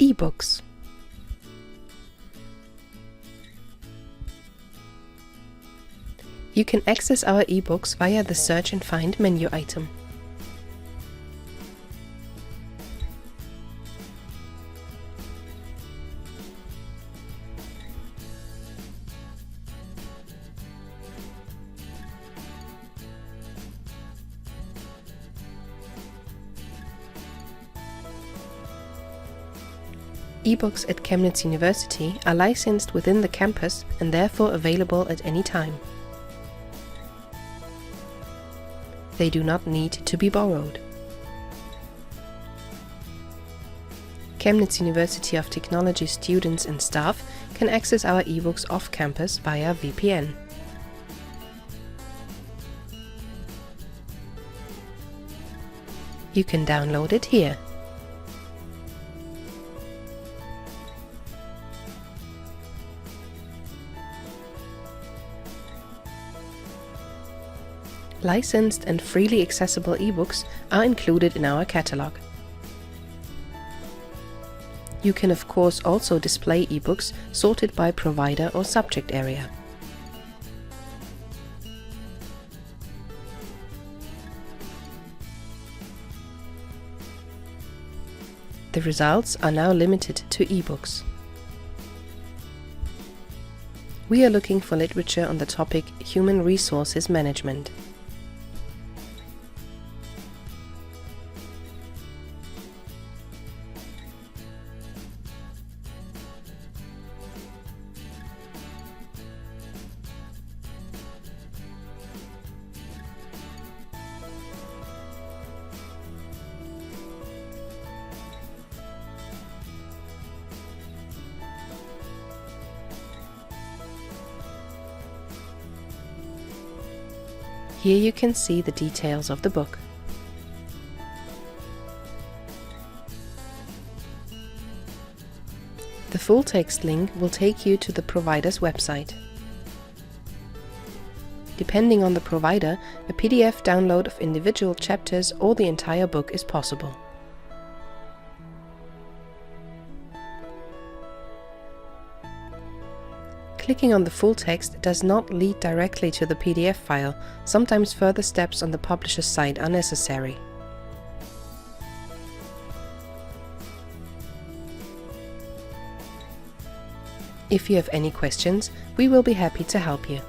E-books. You can access our e-books via the Search and Find menu item. E-books at Chemnitz University are licensed within the campus and therefore available at any time. They do not need to be borrowed. Chemnitz University of Technology students and staff can access our e-books off campus via VPN. You can download it here. Licensed and freely accessible e-books are included in our catalog. You can of course also display e-books sorted by provider or subject area. The results are now limited to e-books. We are looking for literature on the topic Human Resources Management. Here you can see the details of the book. The full text link will take you to the provider's website. Depending on the provider, a PDF download of individual chapters or the entire book is possible. Clicking on the full text does not lead directly to the PDF file. Sometimes further steps on the publisher's site are necessary. If you have any questions, we will be happy to help you.